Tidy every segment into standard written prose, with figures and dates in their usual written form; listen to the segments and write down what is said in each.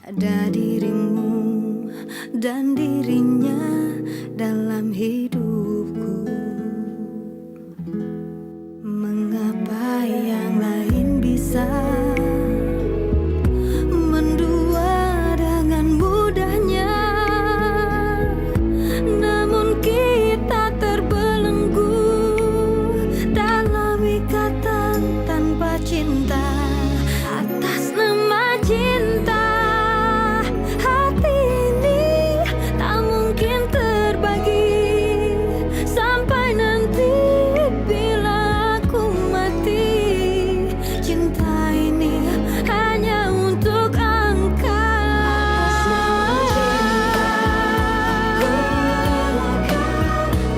Ada dirimu dan dirinya dalam hidupku. Mengapa yang lain bisa mendua dengan mudahnya, namun kita terbelenggu dalam ikatan tanpa cinta. Atas nama cinta, hati ini tak mungkin terbagi sampai nanti bila aku mati. Cinta ini hanya untuk engkau.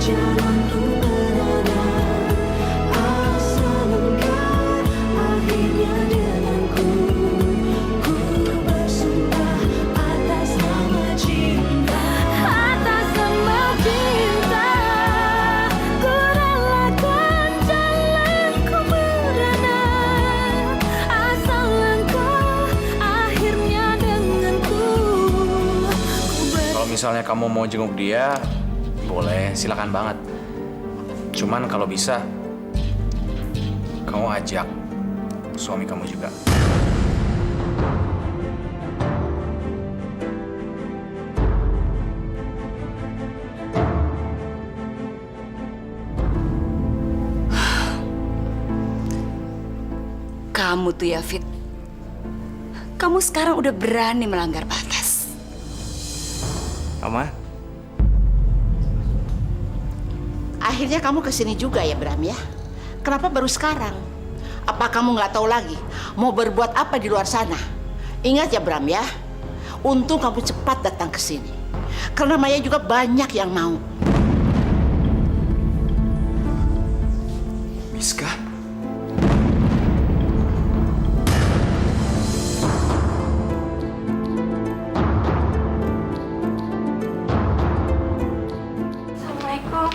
Jalanku berada asal engkau akhirnya denganku. Ku bersumpah atas nama cinta, atas nama cinta, ku relakan jalanku berada asal engkau akhirnya denganku. Kalau misalnya kamu mau jenguk dia, boleh, silakan banget. Cuman kalau bisa, kamu ajak suami kamu juga. Kamu tuh ya, Fit. Kamu sekarang udah berani melanggar batas. Mama, Akhirnya kamu kesini juga ya, Bram ya? Kenapa baru sekarang? Apa kamu nggak tahu lagi mau berbuat apa di luar sana? Ingat ya, Bram ya. Untung kamu cepat datang ke sini. Karena Maya juga banyak yang mau. Miska? Assalamualaikum.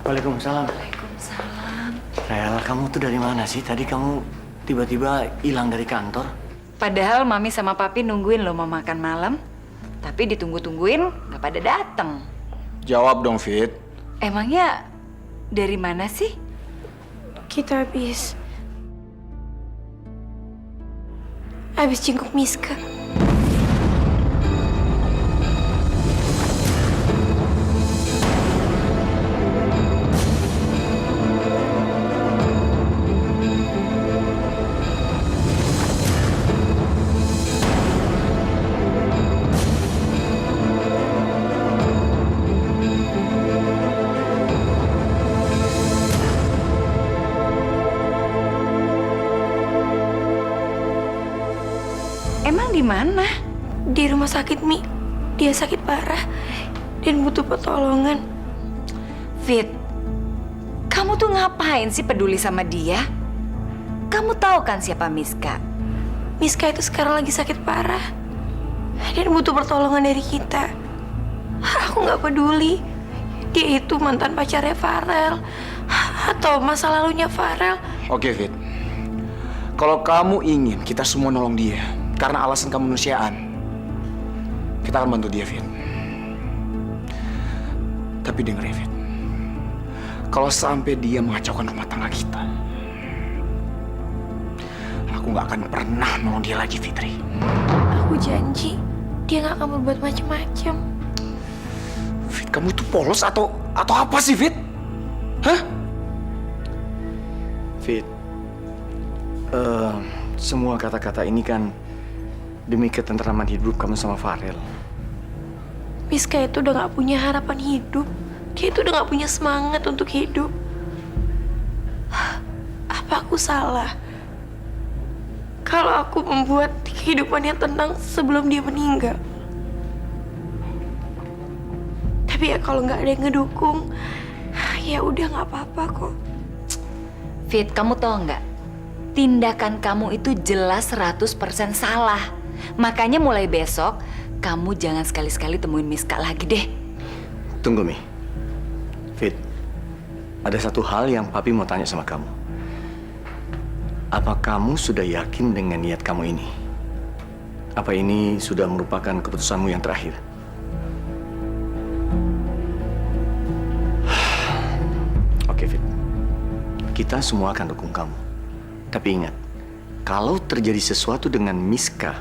Waalaikumsalam. Waalaikumsalam. Rel, kamu tuh dari mana sih? Tadi kamu tiba-tiba hilang dari kantor. Padahal Mami sama Papi nungguin lo mau makan malam. Tapi ditunggu-tungguin nggak pada datang. Jawab dong, Fit. Emangnya dari mana sih? Kita habis jenguk Miska. Emang di mana? Di rumah sakit, Mi. Dia sakit parah dan butuh pertolongan. Fit, kamu tuh ngapain sih peduli sama dia? Kamu tahu kan siapa Miska? Miska itu sekarang lagi sakit parah dan butuh pertolongan dari kita. Aku nggak peduli dia itu mantan pacarnya Farel atau masa lalunya Farel. Oke, Fit. Kalau kamu ingin kita semua nolong dia karena alasan kemanusiaan, kita akan bantu dia, Fit. Tapi denger ya, Fit. Kalau sampai dia mengacaukan rumah tangga kita, aku nggak akan pernah nolong dia lagi, Fitri. Aku janji dia nggak akan berbuat macam-macam. Fit, kamu tuh polos atau apa sih, Fit? Hah? Fit, semua kata-kata ini kan demi ketentraman hidup kamu sama Farel. Miska itu udah nggak punya harapan hidup. Dia itu udah nggak punya semangat untuk hidup. Apa aku salah kalau aku membuat kehidupannya tenang sebelum dia meninggal? Tapi ya kalau nggak ada yang ngedukung, ya udah nggak apa-apa kok. Fit, kamu tahu nggak? Tindakan kamu itu jelas 100% salah. Makanya mulai besok, kamu jangan sekali-sekali temuin Miska lagi deh. Tunggu, Mi. Fit, ada satu hal yang Papi mau tanya sama kamu. Apa kamu sudah yakin dengan niat kamu ini? Apa ini sudah merupakan keputusanmu yang terakhir? Oke, Fit. Kita semua akan dukung kamu. Tapi ingat, kalau terjadi sesuatu dengan Miska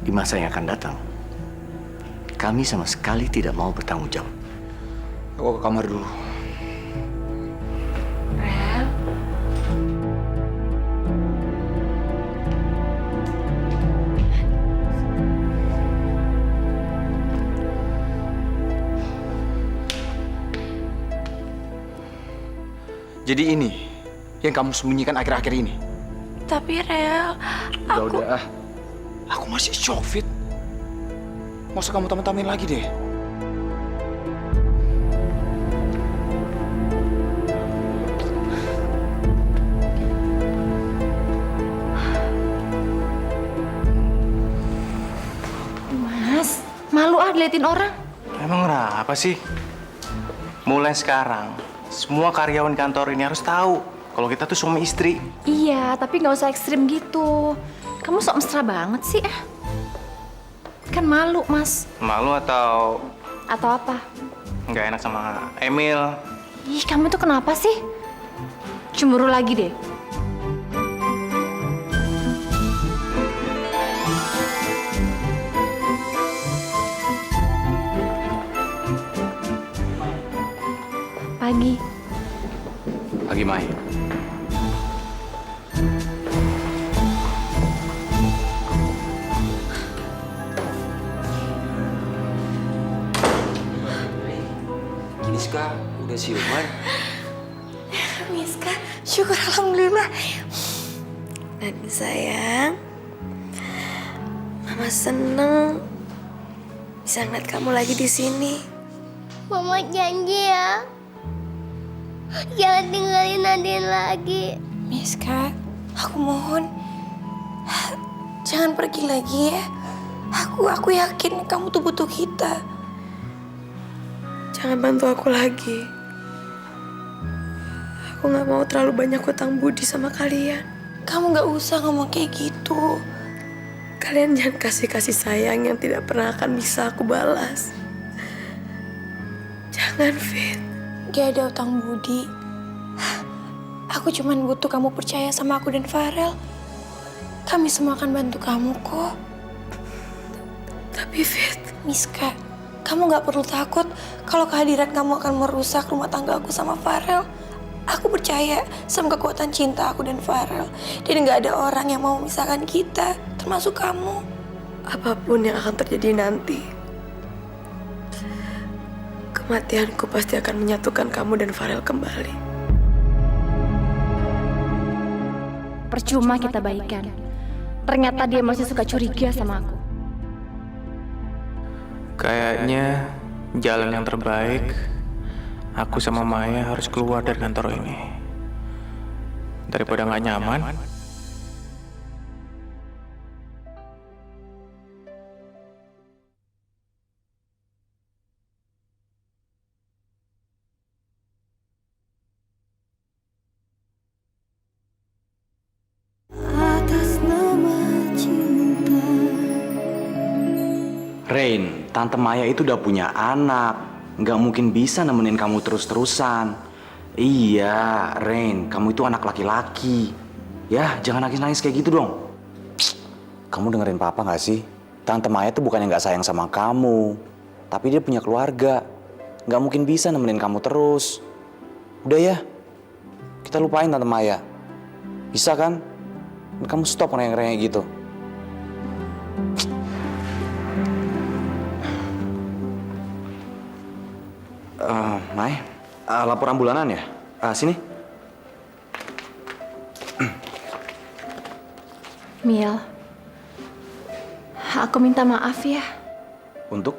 di masa yang akan datang, kami sama sekali tidak mau bertanggung jawab. Aku ke kamar dulu. Rel. Jadi ini yang kamu sembunyikan akhir-akhir ini. Tapi Rel, Udah. Aku masih shock, Fit. Nggak usah kamu tamin-tamin lagi deh. Mas, malu diliatin orang. Emang kenapa sih? Mulai sekarang, semua karyawan kantor ini harus tahu kalau kita tuh suami istri. Iya, tapi nggak usah ekstrim gitu. Kamu sok mesra banget sih, Kan malu, Mas. Malu atau Atau apa? nggak enak sama Emil? Ih, kamu tuh kenapa sih? Cemburu lagi deh. Pagi. Pagi, Mai. Miska, udah siuman? Miska, syukur alhamdulillah. Dan sayang, Mama seneng bisa ngeliat kamu lagi di sini. Mama janji ya, jangan tinggalin Nadine lagi. Miska, aku mohon jangan pergi lagi ya. Aku yakin kamu tuh butuh kita. Jangan bantu aku lagi. Aku gak mau terlalu banyak hutang budi sama kalian. Kamu gak usah ngomong kayak gitu. Kalian jangan kasih sayang yang tidak pernah akan bisa aku balas. Jangan, Fit. Gak ada hutang budi. Aku cuman butuh kamu percaya sama aku dan Farel. Kami semua akan bantu kamu kok. Tapi Fit, Miska, kamu gak perlu takut kalau kehadiran kamu akan merusak rumah tangga aku sama Farel. Aku percaya sama kekuatan cinta aku dan Farel. Dan gak ada orang yang mau memisahkan kita, termasuk kamu. Apapun yang akan terjadi nanti, kematianku pasti akan menyatukan kamu dan Farel kembali. Percuma kita baikan. Ternyata dia masih suka curiga sama aku. Kayaknya jalan yang terbaik, aku sama Maya harus keluar dari kantor ini. Daripada nggak nyaman, Rain, Tante Maya itu udah punya anak. Nggak mungkin bisa nemenin kamu terus-terusan. Iya, Rain, kamu itu anak laki-laki. Ya, jangan nangis-nangis kayak gitu dong. Kamu dengerin Papa nggak sih? Tante Maya tuh bukannya nggak sayang sama kamu. Tapi dia punya keluarga. Nggak mungkin bisa nemenin kamu terus. Udah ya, kita lupain Tante Maya. Bisa kan? Kamu stop ngereng-ngereng gitu. Mai, laporan bulanan ya? Sini. Mil, aku minta maaf ya. Untuk?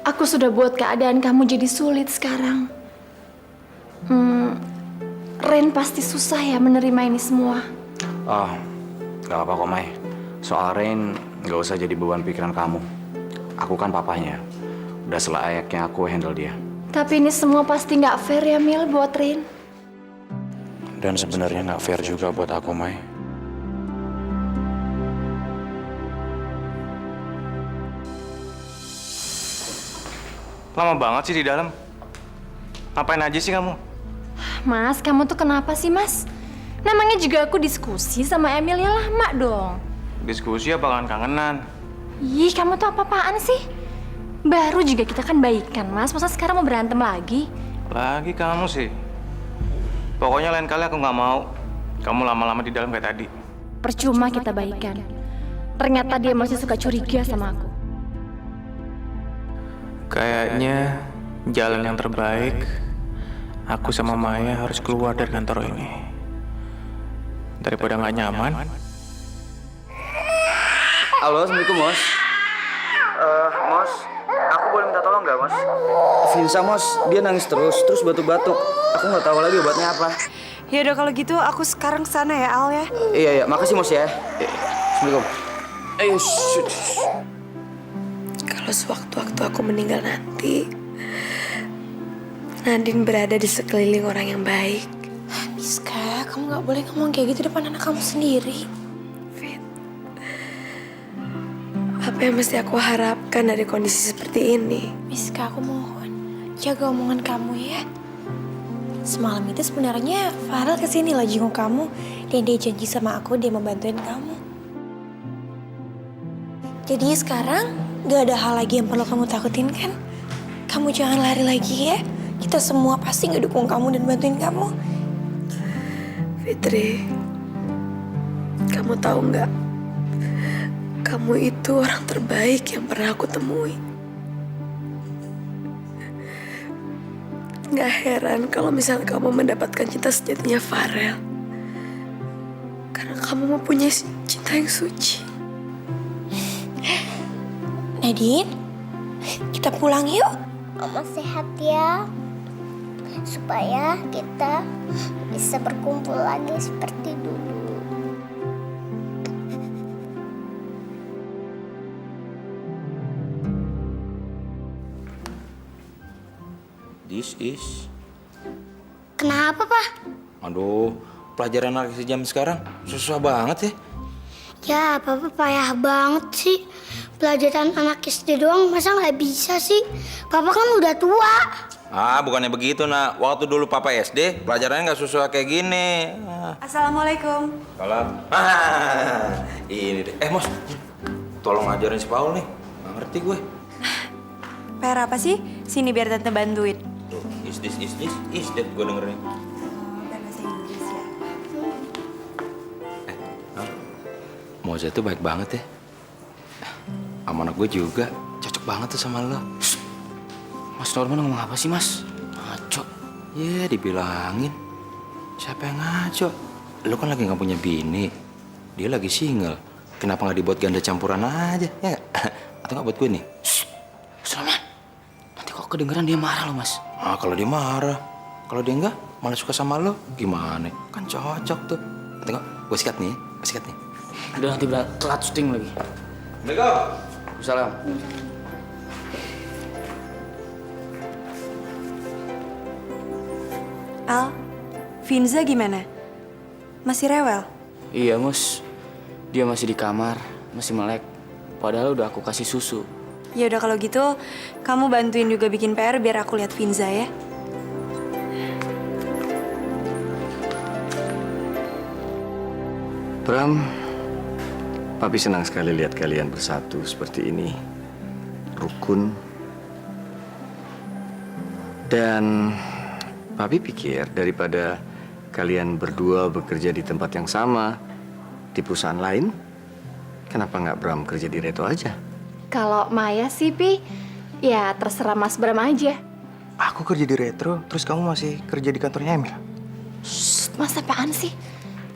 Aku sudah buat keadaan kamu jadi sulit sekarang. Ren pasti susah ya menerima ini semua. Gak apa-apa kok, Mai. Soal Rain, gak usah jadi beban pikiran kamu. Aku kan papanya. Udah selayaknya aku handle dia. Tapi ini semua pasti nggak fair ya, Mil, buat Ren. Dan sebenarnya gak fair juga buat aku, Mai. Lama banget sih di dalam. Ngapain aja sih kamu? Mas, kamu tuh kenapa sih, Mas? Namanya juga aku diskusi sama Emil ya lama dong. Diskusi apa kangen-kangenan? Ih, kamu tuh apa-apaan sih? Baru juga kita kan baikan, Mas. Masa sekarang mau berantem lagi? Lagi kamu sih. Pokoknya lain kali aku nggak mau kamu lama-lama di dalam kayak tadi. Percuma kita baikan. Ternyata dia masih suka curiga sama aku. Kayaknya jalan yang terbaik, aku sama Maya harus keluar dari kantor ini. Daripada nggak nyaman. Halo, Assalamualaikum, Mos. Mos, aku boleh minta tolong nggak, Mos? Vinsa, Mos, dia nangis terus batuk-batuk. Aku nggak tahu lagi obatnya apa. Ya udah kalau gitu aku sekarang kesana ya Al ya. Iya, makasih, Mos ya. Assalamualaikum. Ayo, Kalau sewaktu-waktu aku meninggal nanti, Nadine berada di sekeliling orang yang baik. Miska, kamu nggak boleh ngomong kayak gitu depan anak kamu sendiri. Fit, apa yang mesti aku harapkan dari kondisi seperti ini? Miska, aku mohon jaga omongan kamu ya. Semalam itu sebenarnya Farel kesini lah jenguk kamu, dan dia janji sama aku dia mau bantuin kamu. Jadi sekarang gak ada hal lagi yang perlu kamu takutin kan? Kamu jangan lari lagi ya. Kita semua pasti ngedukung kamu dan bantuin kamu. Fitri, kamu tahu nggak? Kamu itu orang terbaik yang pernah aku temui. Gak heran kalau misalnya kamu mendapatkan cinta sejatinya Farel. Karena kamu mempunyai cinta yang suci. Nadine, kita pulang yuk. Mama sehat ya. Supaya kita bisa berkumpul lagi seperti dulu. This is... Kenapa, Pak? Aduh, pelajaran anak sejam sekarang susah banget ya. Ya, Papa payah banget sih. Pelajaran anak SD doang masa nggak bisa sih? Papa kan udah tua. Ah, bukannya begitu, nak. Waktu dulu Papa SD, pelajarannya nggak susah kayak gini. Assalamualaikum. Kalau ini deh. Mos, tolong ajarin si Paul nih. Nggak ngerti gue. PR apa sih? Sini biar tante bantuin. Tuh, is this, gue dengerin. Bahasa Inggris ya. Moza tuh baik banget ya. Sama anak gue juga. Cocok banget tuh sama lo. Mas Norman ngomong apa sih, Mas? Ngaco. Ya, dibilangin. Siapa yang ngaco? Lo kan lagi gak punya bini. Dia lagi single. Kenapa gak dibuat ganda campuran aja? Ya gak? Atau gak buat gue nih? Mas Norman. Nanti kok kedengeran dia marah lo, Mas. Ah, kalau dia marah. Kalau dia enggak, malah suka sama lo. Gimana? Kan cocok tuh. Nanti kok gue sikat nih. Gue sikat nih. Udah nanti telat syuting lagi. Assalamualaikum. Salam. Al, Vinza gimana? Masih rewel? Iya, Mus. Dia masih di kamar, masih melek. Padahal udah aku kasih susu. Ya udah kalau gitu, kamu bantuin juga bikin PR biar aku lihat Vinza ya. Bram, Papi senang sekali lihat kalian bersatu seperti ini. Rukun. Dan Papi pikir daripada kalian berdua bekerja di tempat yang sama, di perusahaan lain, kenapa nggak Bram kerja di Reto aja? Kalau Maya sih, Pi, ya terserah Mas Bram aja. Aku kerja di Retro, terus kamu masih kerja di kantornya Emil? Shh, Mas apaan sih?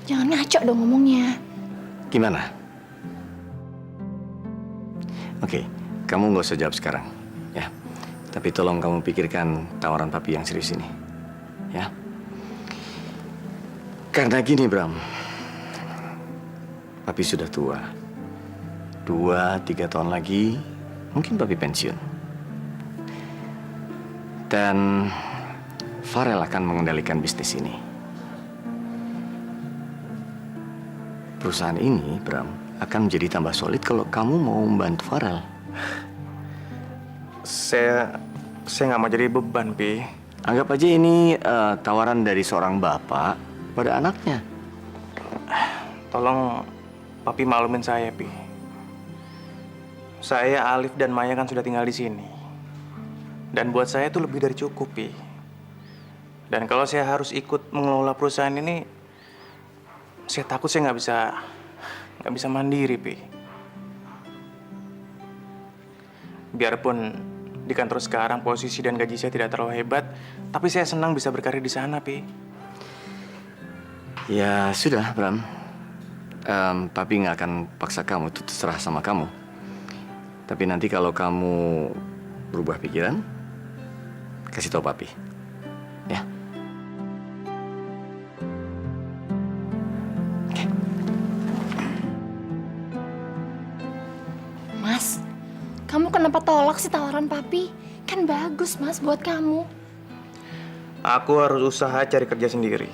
Jangan ngaco dong ngomongnya. Gimana? Oke, kamu nggak usah jawab sekarang, ya. Tapi tolong kamu pikirkan tawaran Papi yang serius ini, ya. Karena gini, Bram. Papi sudah tua. 2-3 tahun lagi, mungkin Papi pensiun. Dan Farel akan mengendalikan bisnis ini. Perusahaan ini, Bram, akan menjadi tambah solid kalau kamu mau membantu Farel. Saya Saya nggak mau jadi beban, Pi. Anggap aja ini tawaran dari seorang bapak pada anaknya. Tolong Papi maklumin saya, Pi. Saya, Alif, dan Maya kan sudah tinggal di sini. Dan buat saya itu lebih dari cukup, Pi. Dan kalau saya harus ikut mengelola perusahaan ini, saya takut saya nggak bisa mandiri, Pi. Biarpun di kantor sekarang posisi dan gaji saya tidak terlalu hebat, tapi saya senang bisa berkarir di sana, Pi. Ya sudah, Bram. Papi nggak akan paksa kamu, itu terserah sama kamu. Tapi nanti kalau kamu berubah pikiran, kasih tahu Papi. Ya. Mas, kamu kenapa tolak sih tawaran papi? Kan bagus mas buat kamu. Aku harus usaha cari kerja sendiri.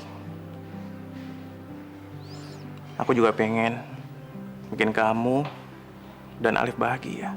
Aku juga pengen bikin kamu dan Alif bahagia.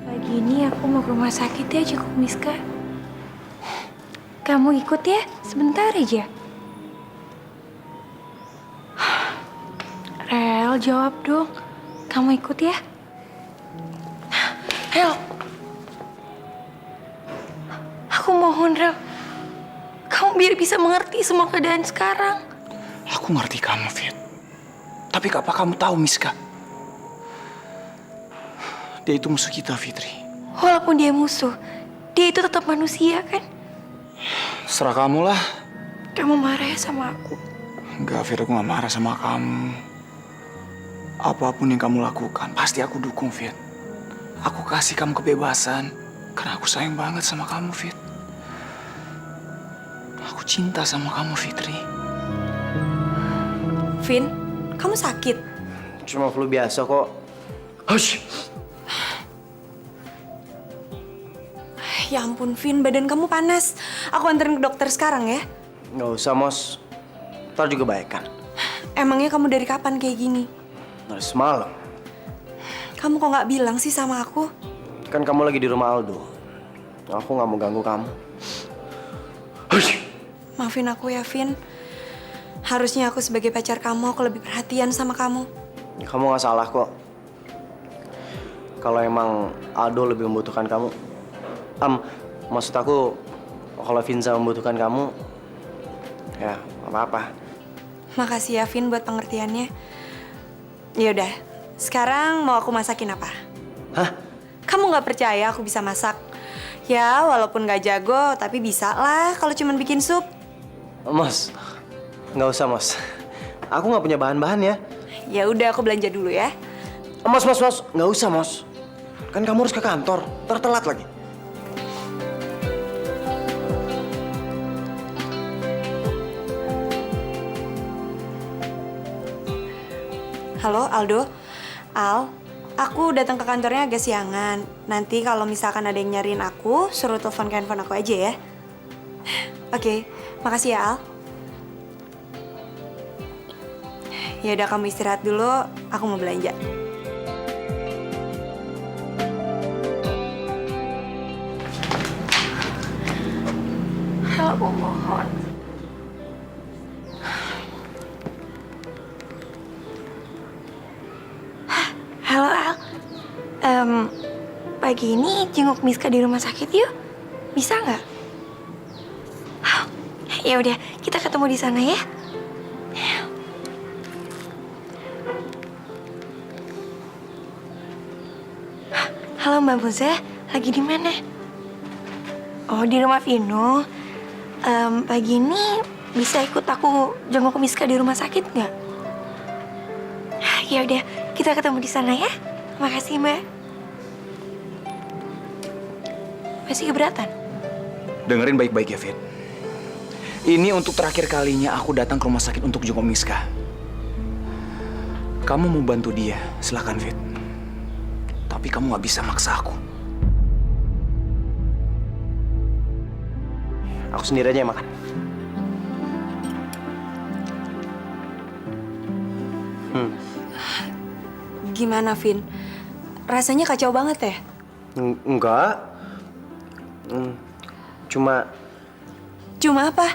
Pagi ini aku mau ke rumah sakit ya, jenguk Miska. Kamu ikut ya, sebentar aja. Rel, jawab dong. Kamu ikut ya? Rel. Aku mohon, Rel. Kamu biar bisa mengerti semua keadaan sekarang. Aku ngerti kamu, Fit. Tapi apa kamu tahu, Miska? Dia itu musuh kita, Fitri. Walaupun dia musuh, dia itu tetap manusia kan? Serah kamu lah. Kamu marah ya sama aku? Enggak, Fit, aku gak marah sama kamu. Apapun yang kamu lakukan, pasti aku dukung, Fit. Aku kasih kamu kebebasan, karena aku sayang banget sama kamu, Fit. Aku cinta sama kamu, Fitri. Vin, kamu sakit? Cuma flu biasa kok. Hush! Ya ampun, Vin, badan kamu panas. Aku anterin ke dokter sekarang ya. Nggak usah, Mos. Ntar juga baik kan. Emangnya kamu dari kapan kayak gini? Dari semalam. Kamu kok nggak bilang sih sama aku? Kan kamu lagi di rumah Aldo. Aku nggak mau ganggu kamu. Maafin aku ya, Vin. Harusnya aku sebagai pacar kamu, aku lebih perhatian sama kamu. Kamu nggak salah kok. Kalau emang Aldo lebih membutuhkan kamu, maksud aku kalau Vinza membutuhkan kamu, ya nggak apa-apa. Makasih ya, Vin, buat pengertiannya. Yaudah, sekarang mau aku masakin apa? Hah? Kamu nggak percaya aku bisa masak? Ya, walaupun nggak jago, tapi bisa lah kalau cuma bikin sup. Mos, nggak usah, Mos. Aku nggak punya bahan-bahan ya. Ya udah, aku belanja dulu ya. Mos, nggak usah, Mos. Kan kamu harus ke kantor, ntar telat lagi. Halo, Aldo. Al, aku datang ke kantornya agak siangan. Nanti kalau misalkan ada yang nyariin aku, suruh telepon ke handphone aku aja ya. Oke, makasih ya, Al. Ya udah, kamu istirahat dulu, aku mau belanja. Aku mohon. Halo, Al. Pagi ini jenguk Miska di rumah sakit yuk. Bisa nggak? Ya udah, kita ketemu di sana ya. Halo Mbak Muza, lagi di mana? Oh, di rumah Vino. Pagi ini bisa ikut aku jenguk Miska di rumah sakit nggak? Ya udah, kita ketemu di sana ya. Makasih Mbak. Masih keberatan? Dengerin baik-baik ya, Fit. Ini untuk terakhir kalinya aku datang ke rumah sakit untuk jenguk Miska. Kamu mau bantu dia, silakan, Fit. Tapi kamu gak bisa maksa aku. Aku sendiri aja yang makan. Gimana, Vin? Rasanya kacau banget ya? Enggak. Cuma Cuma apa?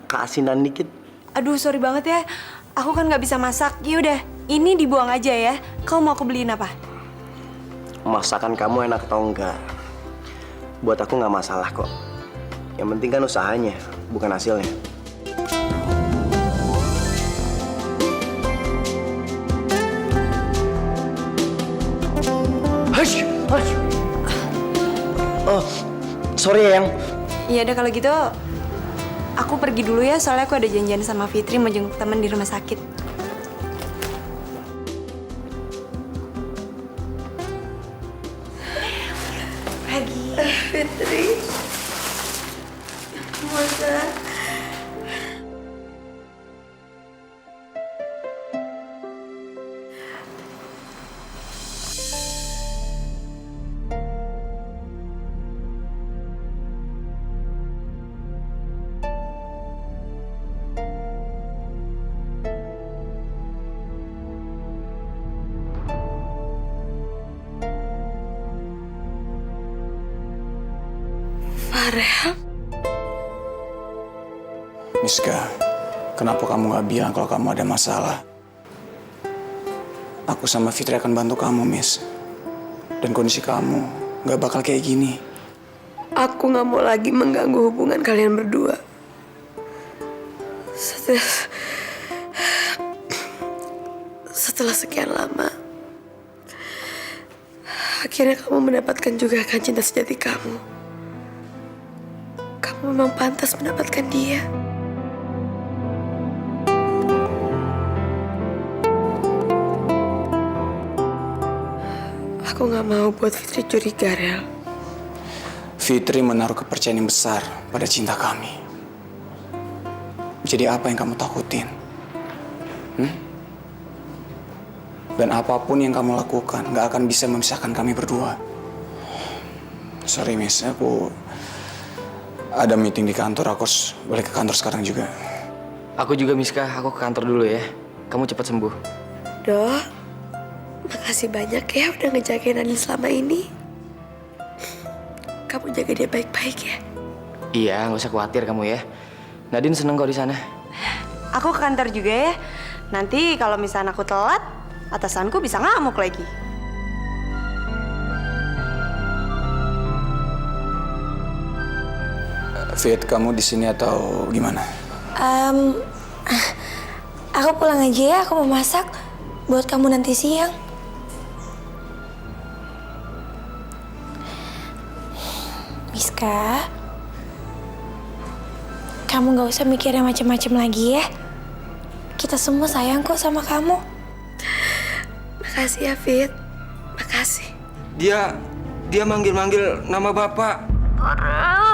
keasinan dikit. Aduh, sorry banget ya. Aku kan nggak bisa masak. Yaudah, ini dibuang aja ya. Kau mau aku beliin apa? Masakan kamu enak atau enggak? Buat aku nggak masalah kok. Yang penting kan usahanya, bukan hasilnya. Hush, hush. Oh, sorry ya, Yang. Iya udah kalau gitu, aku pergi dulu ya. Soalnya aku ada janjian sama Fitri mau jenguk temen di rumah sakit. Pagi, Fitri. Masa? Farel? Miska, kenapa kamu gak bilang kalau kamu ada masalah? Aku sama Fitri akan bantu kamu, Miss. Dan kondisi kamu gak bakal kayak gini. Aku gak mau lagi mengganggu hubungan kalian berdua. Setelah sekian lama, akhirnya kamu mendapatkan juga kan cinta sejati kamu. Kamu memang pantas mendapatkan dia. Aku gak mau buat Fitri curiga, Rel. Fitri menaruh kepercayaan yang besar pada cinta kami. Jadi apa yang kamu takutin? Dan apapun yang kamu lakukan gak akan bisa memisahkan kami berdua. Sorry, Miss, aku ada meeting di kantor. Aku harus balik ke kantor sekarang juga. Aku juga, Miska. Aku ke kantor dulu ya. Kamu cepat sembuh. Dok, makasih banyak ya udah ngejagain Nadine selama ini. Kamu jaga dia baik-baik ya. Iya, nggak usah khawatir kamu ya. Nadine seneng kok di sana. Aku ke kantor juga ya. Nanti kalau misalnya aku telat, atasanku bisa ngamuk lagi. Fit, kamu di sini atau gimana? Aku pulang aja ya, aku mau masak buat kamu nanti siang. Miska, kamu gak usah mikir yang macem-macem lagi ya. Kita semua sayang kok sama kamu. Makasih ya, Fit. Makasih. Dia manggil-manggil nama Bapak. Laura.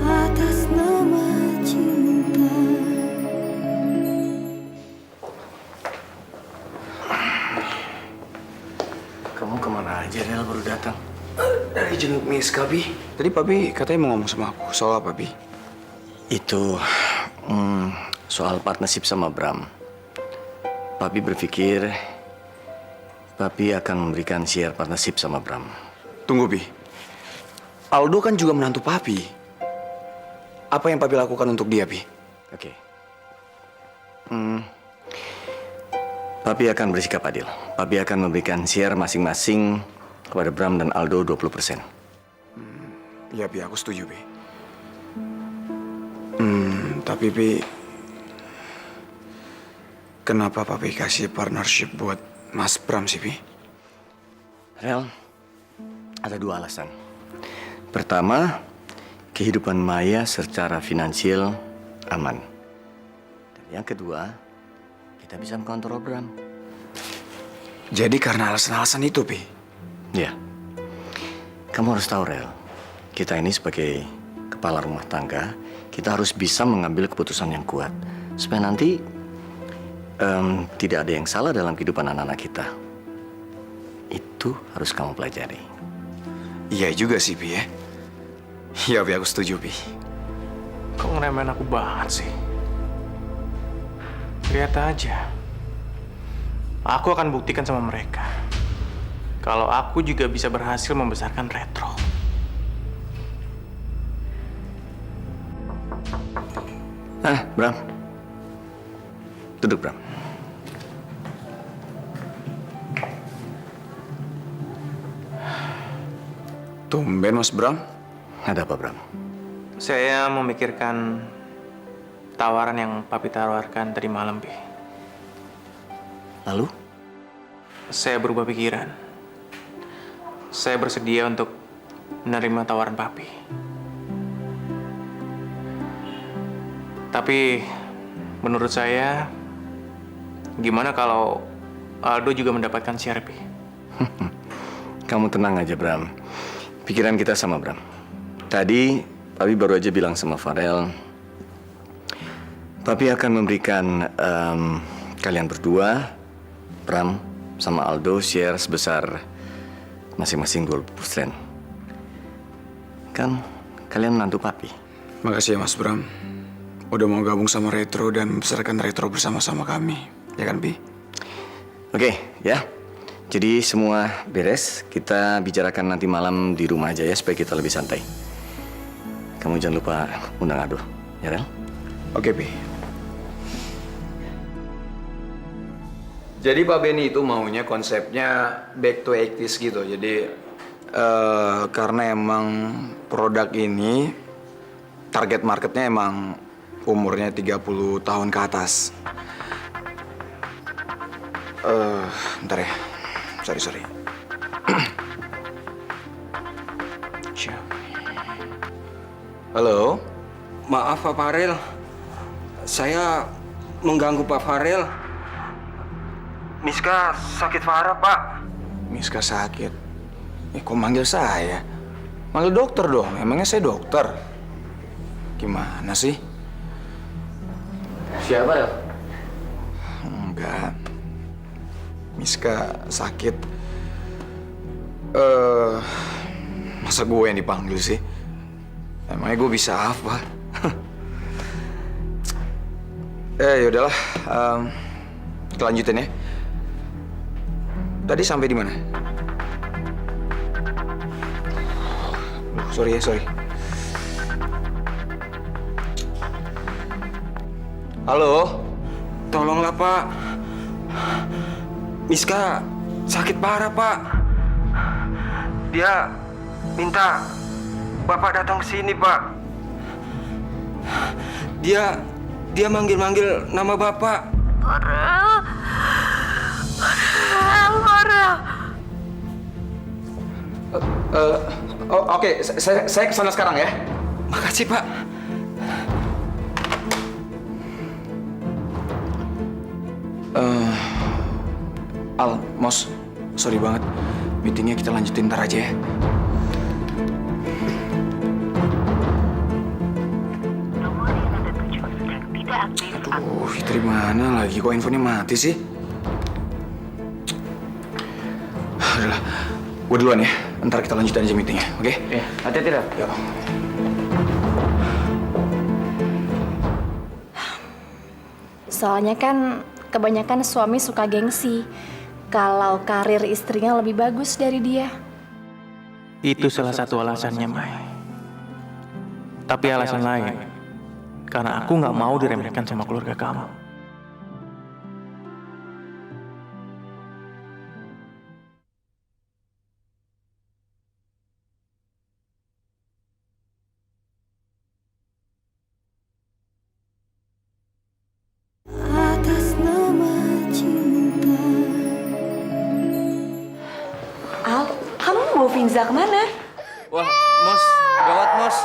Atas nama cinta. Kamu kemana aja, Rel, baru datang? Dari jenguk Miska, Bi. Tadi Papi katanya mau ngomong sama aku. Soal apa, Bi? Itu soal partnership sama Bram. Papi berpikir Papi akan memberikan share partnership sama Bram. Tunggu, Bi. Aldo kan juga menantu Papi. Apa yang Papi lakukan untuk dia, Bi? Oke. Papi akan bersikap adil. Papi akan memberikan share masing-masing kepada Bram dan Aldo 20%. Iya, Bi. Aku setuju, Bi. Tapi, Bi, kenapa Papi kasih partnership buat Mas Bram sih, Bi? Rel, ada 2 alasan. Pertama, kehidupan Maya secara finansial aman. Dan yang kedua, kita bisa mengontrol Bram. Jadi karena alasan-alasan itu, Pi? Ya. Kamu harus tahu, Rel. Kita ini sebagai kepala rumah tangga, kita harus bisa mengambil keputusan yang kuat. Supaya nanti tidak ada yang salah dalam kehidupan anak-anak kita. Itu harus kamu pelajari. Iya juga sih, Pi ya. Iya, Pi, aku setuju, Pi. Kok ngeremehin aku banget sih? Lihat aja. Aku akan buktikan sama mereka kalau aku juga bisa berhasil membesarkan Retro. Bram. Duduk, Bram. Tumben, Mas Bram. Ada apa, Bram? Saya memikirkan tawaran yang Papi tawarkan tadi malam, Pi. Lalu? Saya berubah pikiran. Saya bersedia untuk menerima tawaran Papi. Tapi menurut saya, gimana kalau Aldo juga mendapatkan share, Pi? Kamu tenang aja, Bram. Pikiran kita sama, Bram. Tadi, Papi baru aja bilang sama Farel, Papi akan memberikan kalian berdua, Bram sama Aldo, share sebesar masing-masing 20%. Kan kalian menantu Papi. Makasih ya, Mas Bram. Udah mau gabung sama Retro dan membesarkan Retro bersama-sama kami. Ya kan, Pi? Oke, ya. Jadi semua beres. Kita bicarakan nanti malam di rumah aja ya, supaya kita lebih santai. Kamu jangan lupa undang Aldo, ya, Rel? Oke, Pi. Jadi Pak Benny itu maunya konsepnya back to 80s gitu. Jadi karena emang produk ini target marketnya emang umurnya 30 tahun ke atas. Bentar ya. Sorry. Halo? Maaf Pak Farel, saya mengganggu Pak Farel. Miska sakit parah, Pak. Miska sakit? Kok manggil saya? Manggil dokter dong, emangnya saya dokter? Gimana sih? Siapa ya? Enggak. Miska sakit. Masa gue yang dipanggil sih? Emangnya gue bisa apa? Yaudahlah. Kita lanjutin ya. Tadi sampai di mana? Sorry. Halo? Tolonglah, Pak. Miska sakit parah, Pak. Dia minta Bapak datang ke sini, Pak. Dia manggil-manggil nama Bapak. Oke, saya kesana sekarang ya. Makasih, Pak. Al, Mos, sorry banget. Meetingnya kita lanjutin ntar aja ya. Aduh, Fitri mana lagi? Kok infonya mati sih? Udahlah, gue duluan ya. Ntar kita lanjutin aja meetingnya, oke? Iya, hati-hati dah. Yuk. Soalnya kan kebanyakan suami suka gengsi kalau karir istrinya lebih bagus dari dia. Itu salah satu alasannya, Mai. Tapi alasan lain, karena aku nggak mau diremehkan sama keluarga kamu. Al, Finza kemana? Wah, Mos, gawat Mos.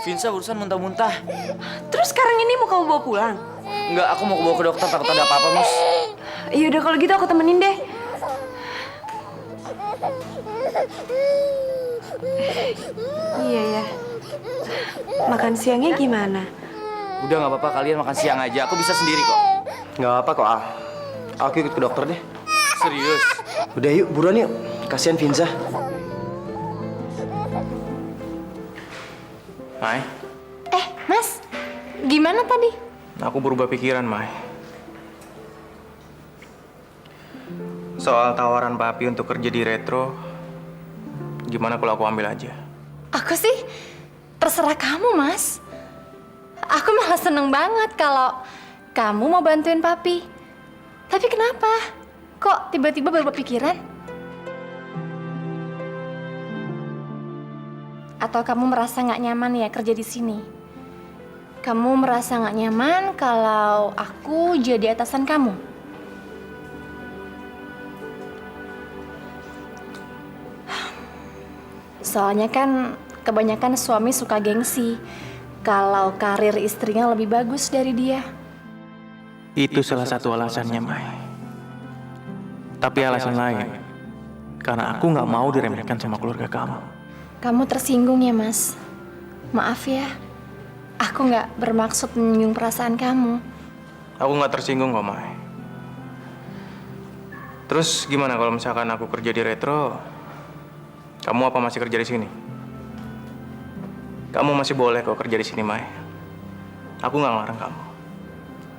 Vinsa barusan muntah-muntah. Terus sekarang ini mau kamu bawa pulang? Enggak, aku mau bawa ke dokter, takut ada apa-apa, Mos. Yaudah kalau gitu aku temenin deh. Iya ya. Makan siangnya gimana? Udah nggak apa-apa, kalian makan siang aja. Aku bisa sendiri kok. Nggak apa kok, Al. Aku ikut ke dokter deh. Serius? Udah yuk, buruan yuk. Kasihan Vinza. Mai, Mas, gimana tadi? aku berubah pikiran, Mai. Soal tawaran Papi untuk kerja di Retro, gimana kalau aku ambil aja? Aku sih terserah kamu, Mas. Aku malah seneng banget kalau kamu mau bantuin Papi. Tapi kenapa? Kok tiba-tiba berubah pikiran? Atau kamu merasa nggak nyaman ya kerja di sini? Kamu merasa nggak nyaman kalau aku jadi atasan kamu? Soalnya kan kebanyakan suami suka gengsi kalau karir istrinya lebih bagus dari dia. Itu salah satu alasannya, Mai. Tapi alasan lain, karena aku nggak mau diremehkan sama keluarga kamu. Kamu tersinggung ya, Mas? Maaf ya, aku nggak bermaksud menyinggung perasaan kamu. Aku nggak tersinggung kok, Mai. Terus gimana kalau misalkan aku kerja di Retro, kamu apa masih kerja di sini? Kamu masih boleh kok kerja di sini, Mai. Aku nggak ngelarang kamu.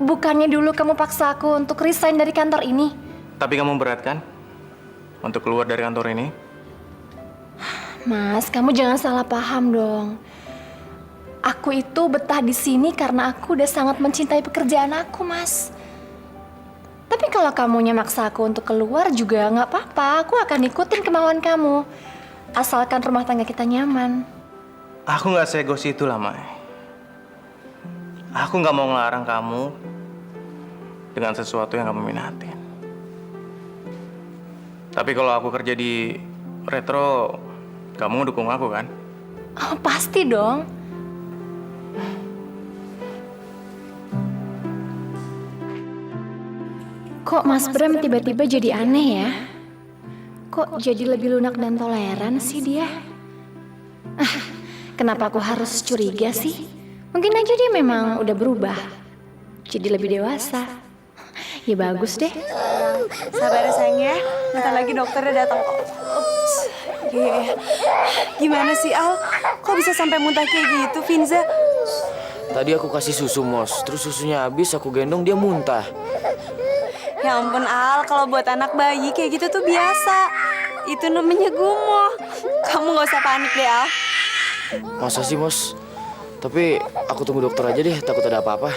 Bukannya dulu kamu paksa aku untuk resign dari kantor ini? Tapi kamu berat kan untuk keluar dari kantor ini? Mas, kamu jangan salah paham dong. Aku itu betah di sini karena aku udah sangat mencintai pekerjaan aku, Mas. Tapi kalau kamunya maksa aku untuk keluar juga nggak apa-apa. Aku akan ikutin kemauan kamu. Asalkan rumah tangga kita nyaman. Aku nggak seegos itu lah, Mai. Aku nggak mau ngelarang kamu dengan sesuatu yang kamu minatin. Tapi kalau aku kerja di Retro, kamu dukung aku kan? Oh, pasti dong. Kok Mas Bram tiba-tiba jadi aneh ya? Kok jadi lebih lunak dan toleran sih dia? Kenapa aku harus curiga sih? Mungkin aja dia memang udah berubah. Jadi lebih dewasa. Ya bagus deh. Sabar ya sayang ya. Bentar lagi dokternya datang kok. Ups. Iya. Gimana sih Al? Kok bisa sampai muntah kayak gitu, Finza? Tadi aku kasih susu, Mos. Terus susunya habis, aku gendong, dia muntah. Ya ampun Al, kalau buat anak bayi kayak gitu tuh biasa. Itu namanya gumoh. Kamu nggak usah panik deh Al. Masa sih, Mos? Tapi aku tunggu dokter aja deh, takut ada apa-apa.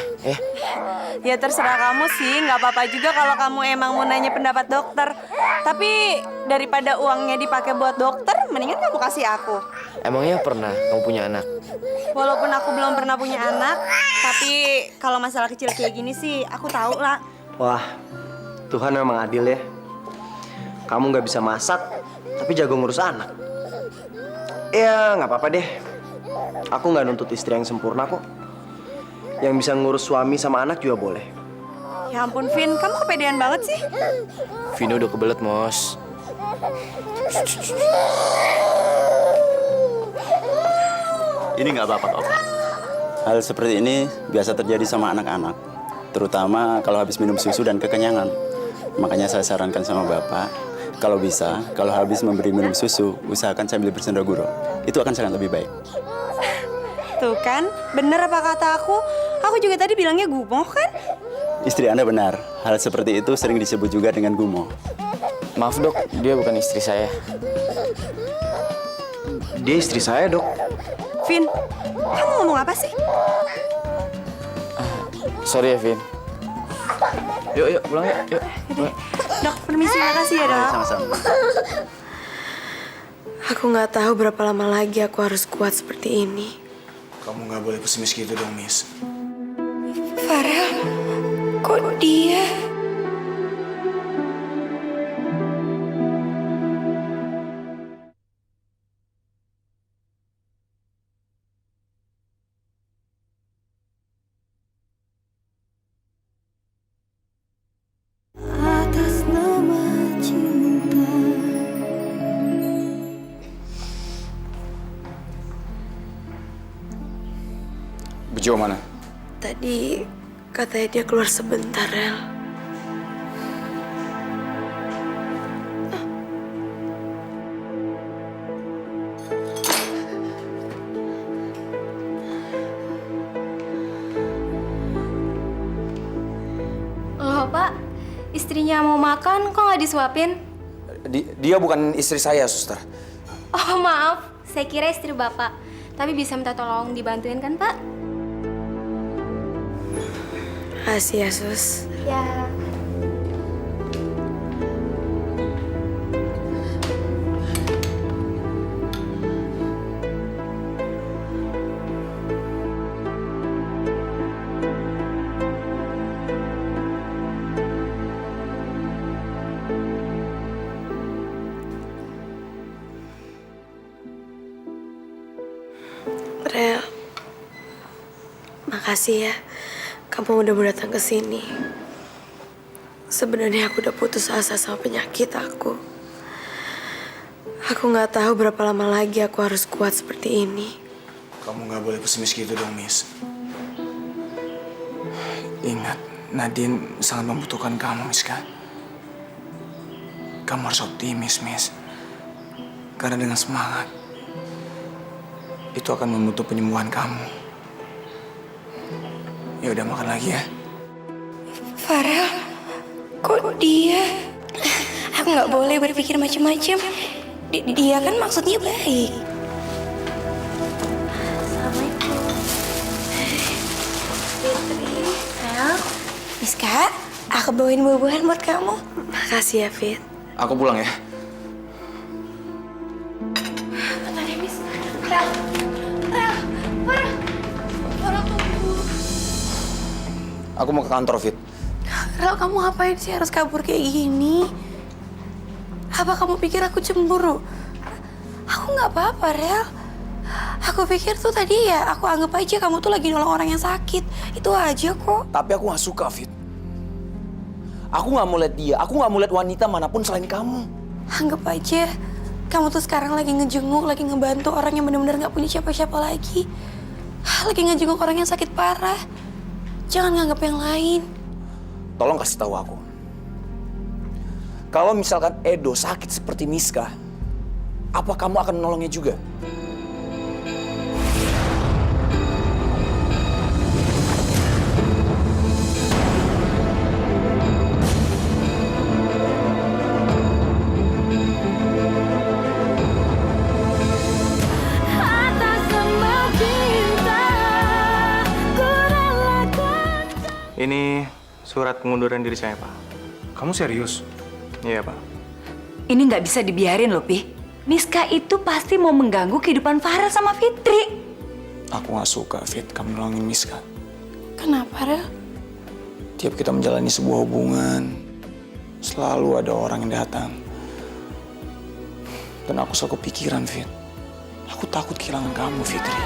Ya terserah kamu sih, nggak apa-apa juga kalau kamu emang mau nanya pendapat dokter. Tapi daripada uangnya dipakai buat dokter, mendingan kamu kasih aku. Emangnya pernah kamu punya anak? Walaupun aku belum pernah punya anak, tapi kalau masalah kecil kayak gini sih, aku tahu lah. Wah, Tuhan memang adil ya. Kamu nggak bisa masak, tapi jago ngurus anak. Ya, nggak apa-apa deh. Aku nggak nuntut istri yang sempurna kok. Yang bisa ngurus suami sama anak juga boleh. Ya ampun, Vin, kamu kepedean banget sih. Vino udah kebelet, Mos. Ini nggak apa-apa, Pak. Hal seperti ini biasa terjadi sama anak-anak. Terutama kalau habis minum susu dan kekenyangan. Makanya saya sarankan sama Bapak, kalau bisa, kalau habis memberi minum susu, usahakan sambil bersenda gurau. Itu akan sangat lebih baik. Tuh kan, bener apa kata aku? Aku juga tadi bilangnya gumoh kan? Istri Anda benar, hal seperti itu sering disebut juga dengan gumoh. Maaf dok, dia bukan istri saya. Dia istri saya, Dok. Vin, kamu ngomong apa sih? Sorry ya, Vin. Yuk, pulang yuk. Dok, permisi, makasih ya dok. Sama-sama. Aku nggak tahu berapa lama lagi aku harus kuat seperti ini. Kamu nggak boleh pesimis gitu dong, Miss. Farel, kok dia? Jo mana? Tadi katanya dia keluar sebentar, Rel. Loh Pak, istrinya mau makan kok nggak disuapin? Dia bukan istri saya, suster. Oh maaf, saya kira istri Bapak. Tapi bisa minta tolong dibantuin kan Pak? Makasih ya, Sus. Ya. Rel, makasih ya. Kamu udah mau datang ke sini. Sebenarnya aku udah putus asa sama penyakit aku. Aku nggak tahu berapa lama lagi aku harus kuat seperti ini. Kamu nggak boleh pesimis gitu dong, Miss. Ingat, Nadine sangat membutuhkan kamu, Miska. Kamu harus optimis, Miss. Karena dengan semangat, itu akan membantu penyembuhan kamu. Ya udah makan lagi ya. Farel, kok dia? Aku nggak boleh berpikir macam-macam. Dia kan maksudnya baik. Assalamualaikum. Fitri, Rel, Miska, aku bawain buah-buahan buat kamu. Makasih ya, Fit. Aku pulang ya. Bentar ya, Miss. Rel, Farel tunggu. Aku mau ke kantor, Fit. Rel, kamu ngapain sih harus kabur kayak gini? Apa kamu pikir aku cemburu? Aku nggak apa-apa, Rel. Aku pikir tuh tadi ya, aku anggap aja kamu tuh lagi nolong orang yang sakit. Itu aja kok. Tapi aku nggak suka, Fit. Aku nggak mau lihat dia. Aku nggak mau lihat wanita manapun selain kamu. Anggap aja, kamu tuh sekarang lagi ngejenguk, lagi ngebantu orang yang benar-benar nggak punya siapa-siapa lagi. Lagi ngejenguk orang yang sakit parah. Jangan nganggap yang lain. Tolong kasih tahu aku. Kalau misalkan Edo sakit seperti Miska, apa kamu akan menolongnya juga? Ini surat pengunduran diri saya, Pak. Kamu serius? Iya, Pak. Ini nggak bisa dibiarin loh, Pi. Miska itu pasti mau mengganggu kehidupan Farel sama Fitri. Aku nggak suka, Fit, kamu nolongin Miska. Kenapa, Rel? Tiap kita menjalani sebuah hubungan, selalu ada orang yang datang. Dan aku selalu kepikiran, Fit. Aku takut kehilangan kamu, Fitri.